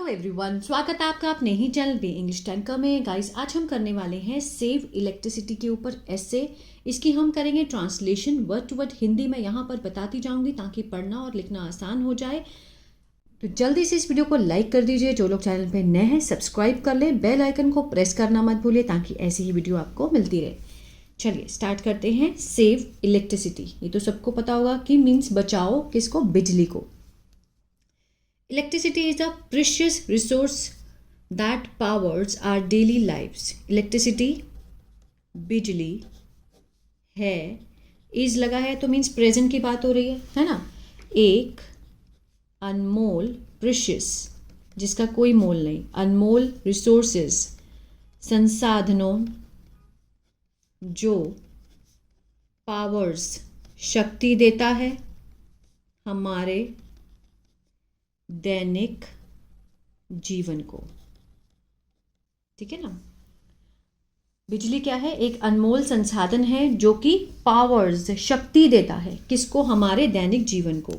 Everyone, स्वागत है आपका अपने ही चैनल पे इंग्लिश टैंकर में। गाइस, आज हम करने वाले हैं सेव इलेक्ट्रिसिटी के ऊपर एसे। इसकी हम करेंगे translation word to word. Hindi में यहाँ पर बताती जाऊंगी ताकि पढ़ना और लिखना आसान हो जाए। तो जल्दी से इस वीडियो को लाइक कर दीजिए। जो लोग चैनल पे नए हैं सब्सक्राइब कर लें, बेल आइकन को प्रेस करना मत भूलिए ताकि ऐसी ही वीडियो आपको मिलती रहे। चलिए स्टार्ट करते हैं। सेव इलेक्ट्रिसिटी, ये तो सबको पता होगा कि मीन्स बचाओ किसको? बिजली को। Electricity is a precious resource that powers our daily lives. Electricity बिजली है, इज लगा है तो मीन्स प्रेजेंट की बात हो रही है ना। एक अनमोल, प्रेशियस जिसका कोई मोल नहीं, अनमोल रिसोर्सेस संसाधनों, जो पावर्स शक्ति देता है हमारे दैनिक जीवन को। ठीक है ना। बिजली क्या है? एक अनमोल संसाधन है जो कि पावर्स शक्ति देता है किसको? हमारे दैनिक जीवन को।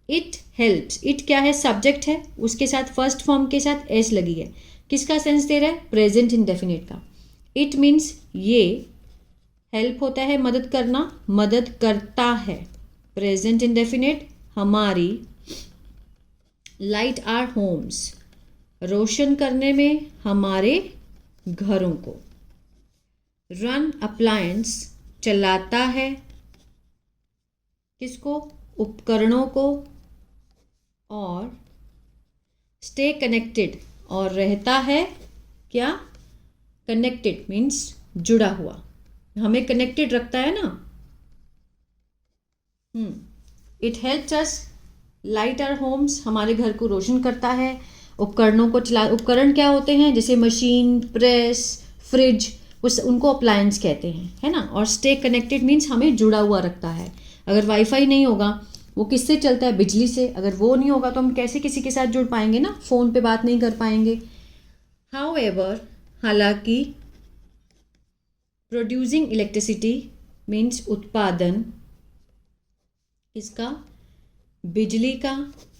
इट हेल्प्स, इट क्या है? सब्जेक्ट है, उसके साथ फर्स्ट फॉर्म के साथ एस लगी है। किसका सेंस दे रहा है? प्रेजेंट इंडेफिनिट का। इट मीन्स ये हेल्प होता है, मदद करना, मदद करता है। प्रेजेंट इंडेफिनिट हमारी। लाइट आवर होम्स, रोशन करने में हमारे घरों को। रन अप्लायंस, चलाता है किसको? उपकरणों को। और स्टे कनेक्टेड, और रहता है क्या? कनेक्टेड मीन्स जुड़ा हुआ, हमें कनेक्टेड रखता है ना। It helps us light our homes, हमारे घर को रोशन करता है। उपकरणों को चला, उपकरण क्या होते हैं? जैसे मशीन, प्रेस, फ्रिज, उनको अप्लायंस कहते हैं, है ना। और स्टे कनेक्टेड मीन्स हमें जुड़ा हुआ रखता है। अगर वाईफाई नहीं होगा, वो किससे चलता है? बिजली से। अगर वो नहीं होगा तो हम कैसे किसी के साथ जुड़ पाएंगे ना, फ़ोन पे बात नहीं कर पाएंगे। हाउएवर, हालांकि, प्रोड्यूसिंग इलेक्ट्रिसिटी मीन्स उत्पादन किसका? बिजली का।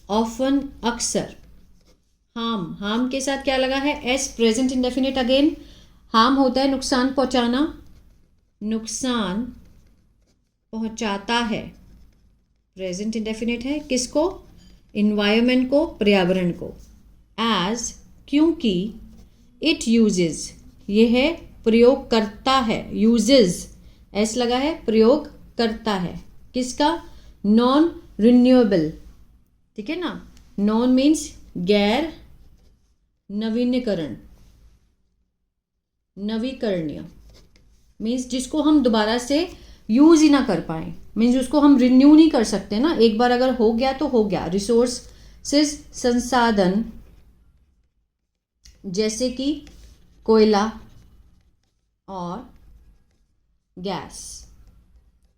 ऑफन, अक्सर। हार्म के साथ क्या लगा है? S, present indefinite again. Harm होता है नुकसान पहुंचाना, नुकसान पहुंचाता है। प्रेजेंट इंडेफिनिट है किसको? इन्वायरमेंट को, पर्यावरण को। एज, क्योंकि। इट यूजेस, यह है प्रयोग करता है। यूजेस एस लगा है, प्रयोग करता है किसका? Non renewable. ठीक है ना। नॉन मीन्स गैर नवीनीकरण, नवीकरणीय मीन्स जिसको हम दोबारा से यूज ही ना कर पाए, मीन्स उसको हम रिन्यू नहीं कर सकते ना। एक बार अगर हो गया तो हो गया। रिसोर्सेस, संसाधन, जैसे कि कोयला और गैस।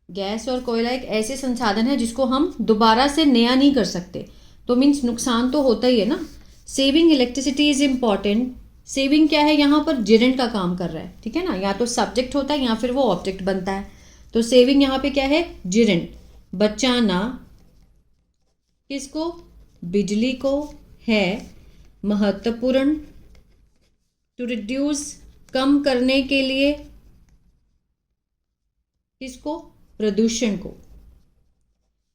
गैस और कोयला एक ऐसे संसाधन है जिसको हम दोबारा से नया नहीं कर सकते, तो मीन्स नुकसान तो होता ही है ना। Saving electricity is important. Saving क्या है? यहाँ पर जेरेंट का काम कर रहा है। ठीक है ना। या तो सब्जेक्ट होता है या फिर वो ऑब्जेक्ट बनता है। तो सेविंग यहाँ पे क्या है? जेरेंट। बचाना किसको? बिजली को, है महत्वपूर्ण। टू रिड्यूस, कम करने के लिए किसको? प्रदूषण को।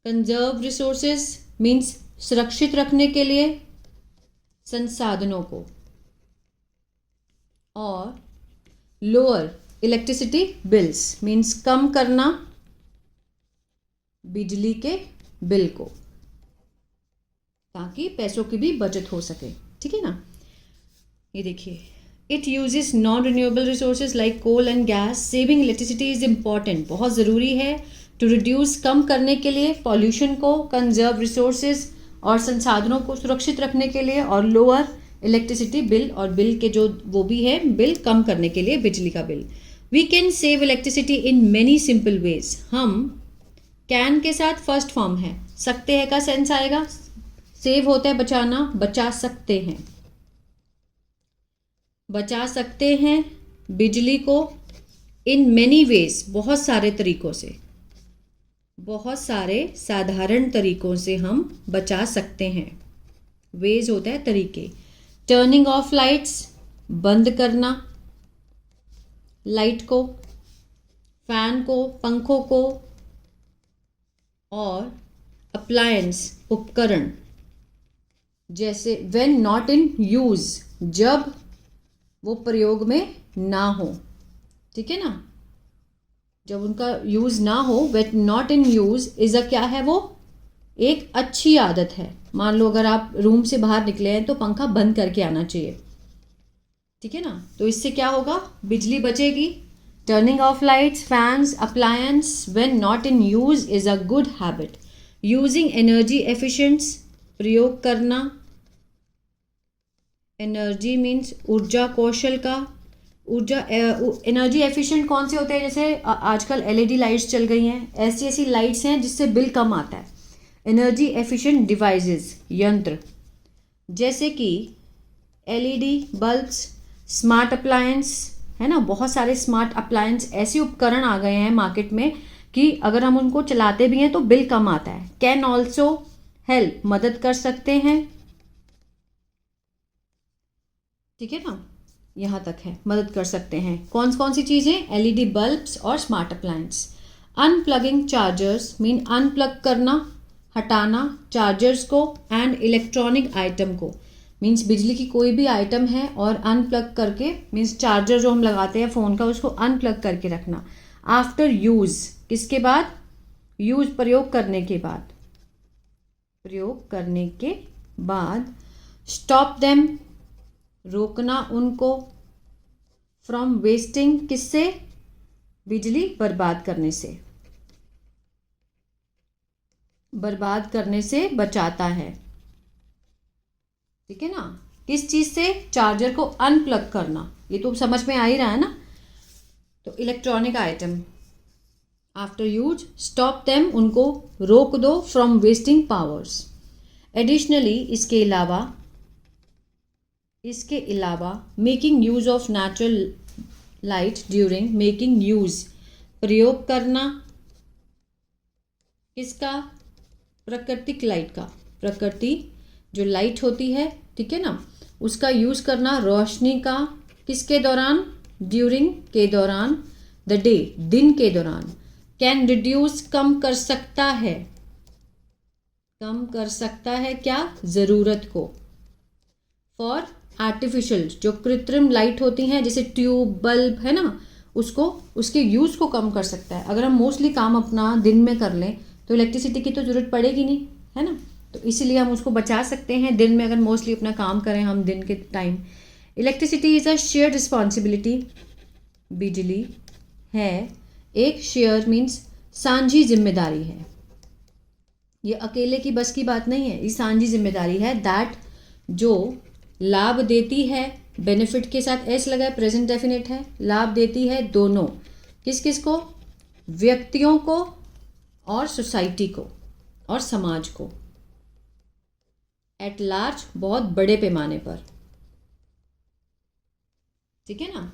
कंजर्व रिसोर्सेस मीन्स सुरक्षित रखने के लिए संसाधनों को। और लोअर इलेक्ट्रिसिटी बिल्स मीन्स कम करना बिजली के बिल को, ताकि पैसों की भी बचत हो सके। ठीक है ना। ये देखिए, it uses non renewable resources like coal and gas. Saving electricity is important, बहुत ज़रूरी है। टू रिड्यूस, कम करने के लिए पॉल्यूशन को। कंजर्व रिसोर्सेज, और संसाधनों को सुरक्षित रखने के लिए। और लोअर इलेक्ट्रिसिटी बिल, और बिल के जो वो भी है बिल कम करने के लिए, बिजली का bill. We can save electricity in many simple ways. हम कैन के साथ फर्स्ट फॉर्म है, सकते हैं का सेंस आएगा। सेव होता है बचाना, बचा सकते हैं, बचा सकते हैं बिजली को। इन मैनी वेज, बहुत सारे तरीकों से, बहुत सारे साधारण तरीकों से हम बचा सकते हैं। वेज होता है तरीके। टर्निंग ऑफ लाइट्स, बंद करना लाइट को, फैन को, पंखों को, और अप्लायंस, उपकरण, जैसे व्हेन नॉट इन यूज, जब वो प्रयोग में ना हो, ठीक है ना, जब उनका यूज ना हो, when not in use is अ, क्या है वो, एक अच्छी आदत है। मान लो अगर आप रूम से बाहर निकले हैं तो पंखा बंद करके आना चाहिए, ठीक है ना, तो इससे क्या होगा, बिजली बचेगी। Turning off lights, fans, appliance when not in use is a good habit. Using energy efficients, प्रयोग करना, एनर्जी मीन्स ऊर्जा कौशल का, ऊर्जा एनर्जी एफिशिएंट कौन से होते हैं, जैसे आजकल एलईडी लाइट्स चल गई हैं, ऐसी ऐसी लाइट्स हैं जिससे बिल कम आता है। एनर्जी एफिशिएंट डिवाइसेस, यंत्र, जैसे कि एलईडी बल्ब्स, स्मार्ट अप्लायंस, है ना, बहुत सारे स्मार्ट अप्लायंस, ऐसे उपकरण आ गए हैं मार्केट में कि अगर हम उनको चलाते भी हैं तो बिल कम आता है। कैन ऑल्सो हेल्प, मदद कर सकते हैं, ठीक है ना, यहाँ तक है, मदद कर सकते हैं। कौन कौन सी चीज़ें, एलईडी बल्ब्स और smart appliance. अनप्लगिंग chargers mean unplug करना, हटाना चार्जर्स को, एंड इलेक्ट्रॉनिक आइटम को, मीन्स बिजली की कोई भी आइटम है और अनप्लग करके, मीन्स चार्जर जो हम लगाते हैं फ़ोन का, उसको अनप्लग करके रखना। आफ्टर यूज़, किसके बाद, यूज़, प्रयोग करने के बाद, प्रयोग करने के बाद। स्टॉप देम, रोकना उनको। फ्रॉम वेस्टिंग, किससे, बिजली बर्बाद करने से, बर्बाद करने से बचाता है, ठीक है ना। किस चीज़ से, चार्जर को अनप्लग करना, ये तो समझ में आ ही रहा है ना। तो electronic item, after use stop them, उनको रोक दो। From wasting powers. एडिशनली, इसके अलावा making use of natural light during making use, प्रयोग करना किसका, प्राकृतिक लाइट का, प्रकृति जो लाइट होती है, ठीक है ना, उसका यूज़ करना रोशनी का, किसके दौरान, ड्यूरिंग के दौरान, द डे, दिन के दौरान। कैन रिड्यूस, कम कर सकता है, कम कर सकता है क्या, ज़रूरत को। फॉर आर्टिफिशियल, जो कृत्रिम लाइट होती हैं जैसे ट्यूब, बल्ब, है ना, उसको, उसके यूज़ को कम कर सकता है। अगर हम मोस्टली काम अपना दिन में कर लें तो इलेक्ट्रिसिटी की तो ज़रूरत पड़ेगी नहीं, है ना, तो इसीलिए हम उसको बचा सकते हैं दिन में, अगर मोस्टली अपना काम करें हम दिन के time. Electricity is a share responsibility, बिजली है एक, शेयर मीन्स सांझी जिम्मेदारी है, ये अकेले की बस की बात नहीं है, ये सांझी जिम्मेदारी है। दैट, जो लाभ देती है, बेनिफिट के साथ एस लगा है, प्रेजेंट डेफिनेट है, लाभ देती है दोनों, किस किस को, व्यक्तियों को और सोसाइटी को और समाज को, एट लार्ज, बहुत बड़े पैमाने पर, ठीक है ना।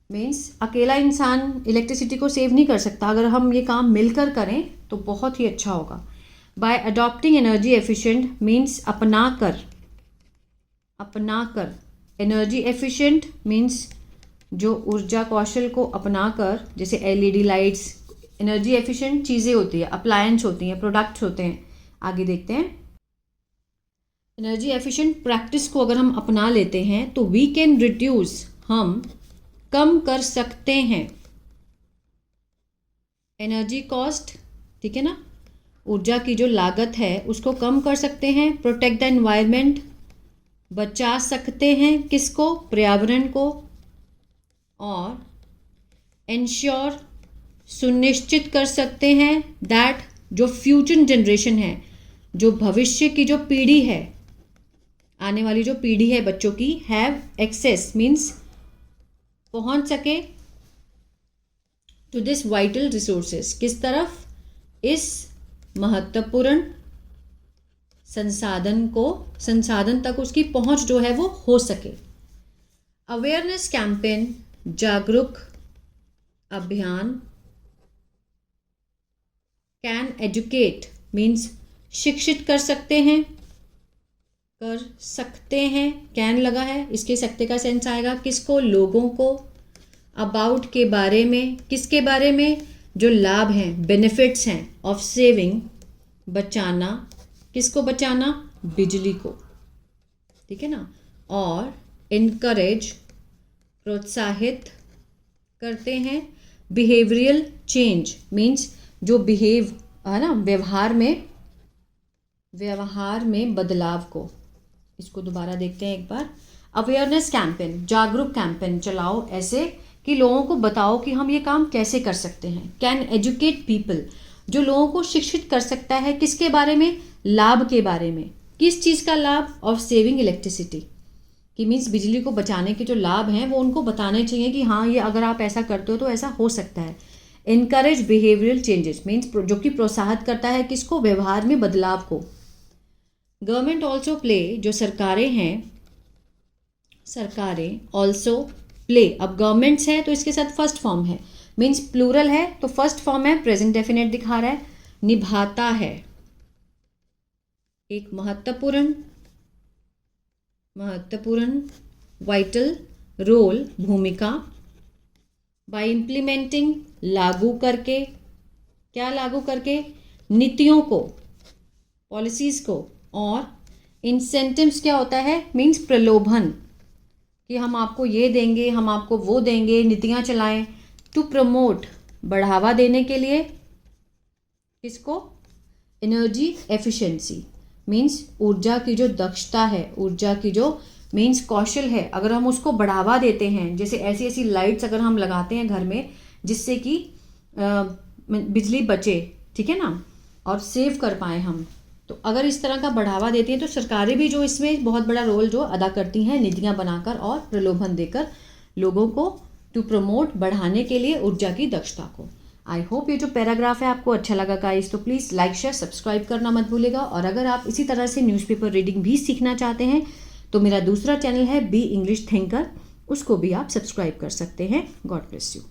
मीन्स अकेला इंसान इलेक्ट्रिसिटी को सेव नहीं कर सकता, अगर हम ये काम मिलकर करें तो बहुत ही अच्छा होगा। Bye adopting energy efficient means अपना कर, एनर्जी एफिशिएंट मीन्स जो ऊर्जा कौशल को अपना कर, जैसे एलईडी लाइट्स, एनर्जी एफिशिएंट चीज़ें होती है, अप्लायंस होती हैं, प्रोडक्ट्स होते हैं। आगे देखते हैं, एनर्जी एफिशिएंट प्रैक्टिस को अगर हम अपना लेते हैं तो वी कैन रिड्यूस, हम कम कर सकते हैं, एनर्जी कॉस्ट, ठीक है ना, ऊर्जा की जो लागत है उसको कम कर सकते हैं। प्रोटेक्ट द एनवायरनमेंट, बचा सकते हैं किसको, पर्यावरण को। और इंश्योर, सुनिश्चित कर सकते हैं, दैट, जो फ्यूचर जनरेशन है, जो भविष्य की जो पीढ़ी है, आने वाली जो पीढ़ी है बच्चों की, हैव एक्सेस मीन्स पहुंच सके, टू दिस वाइटल रिसोर्सेस, किस तरफ, इस महत्वपूर्ण संसाधन तक उसकी पहुंच जो है वो हो सके। अवेयरनेस कैंपेन, जागरूक अभियान। कैन एजुकेट मीन्स शिक्षित कर सकते हैं, कर सकते हैं, कैन लगा है, इसके सकते का सेंस आएगा किसको, लोगों को। अबाउट के बारे में, किसके बारे में, जो लाभ हैं, बेनिफिट्स हैं ऑफ सेविंग, बचाना, किसको बचाना, बिजली को, ठीक है ना। और इनकरेज, प्रोत्साहित करते हैं, बिहेवियरल चेंज मीन्स जो बिहेव है ना, व्यवहार में बदलाव को। इसको दोबारा देखते हैं एक बार। अवेयरनेस कैंपेन, जागरूक कैंपेन चलाओ ऐसे कि लोगों को बताओ कि हम ये काम कैसे कर सकते हैं। कैन एजुकेट पीपल, जो लोगों को शिक्षित कर सकता है, किसके बारे में, लाभ के बारे में। किस चीज़ का लाभ, ऑफ सेविंग इलेक्ट्रिसिटी, कि मीन्स बिजली को बचाने के जो लाभ हैं वो उनको बताने चाहिए कि हाँ ये अगर आप ऐसा करते हो तो ऐसा हो सकता है। इनकरेज बिहेवियरल चेंजेस मीन्स जो कि प्रोत्साहित करता है किसको, व्यवहार में बदलाव को। गवर्नमेंट ऑल्सो प्ले, जो सरकारें हैं, सरकारें ऑल्सो प्ले, अब गवर्नमेंट्स है तो इसके साथ फर्स्ट फॉर्म है, मीन्स प्लूरल है तो फर्स्ट फॉर्म है, प्रेजेंट डेफिनेट दिखा रहा है, निभाता है एक महत्वपूर्ण वाइटल रोल, भूमिका। बाय इम्प्लीमेंटिंग, लागू करके, क्या लागू करके, नीतियों को, पॉलिसीज को। और इंसेंटिव्स क्या होता है, मीन्स प्रलोभन, कि हम आपको ये देंगे, हम आपको वो देंगे, नीतियाँ चलाएं। टू प्रमोट, बढ़ावा देने के लिए, किसको, एनर्जी एफिशिएंसी मीन्स ऊर्जा की जो दक्षता है, ऊर्जा की जो मीन्स कौशल है, अगर हम उसको बढ़ावा देते हैं, जैसे ऐसी ऐसी लाइट्स अगर हम लगाते हैं घर में जिससे कि बिजली बचे, ठीक है ना, और सेव कर पाए हम, तो अगर इस तरह का बढ़ावा देती हैं तो सरकारें भी जो इसमें बहुत बड़ा रोल जो अदा करती हैं, नीतियाँ बनाकर और प्रलोभन देकर लोगों को टू प्रमोट, बढ़ाने के लिए ऊर्जा की दक्षता को। आई होप ये जो पैराग्राफ है आपको अच्छा लगा गाइस, तो प्लीज़ लाइक शेयर सब्सक्राइब करना मत भूलेगा। और अगर आप इसी तरह से न्यूज़पेपर रीडिंग भी सीखना चाहते हैं तो मेरा दूसरा चैनल है बी इंग्लिश थिंकर, उसको भी आप सब्सक्राइब कर सकते हैं। God bless you.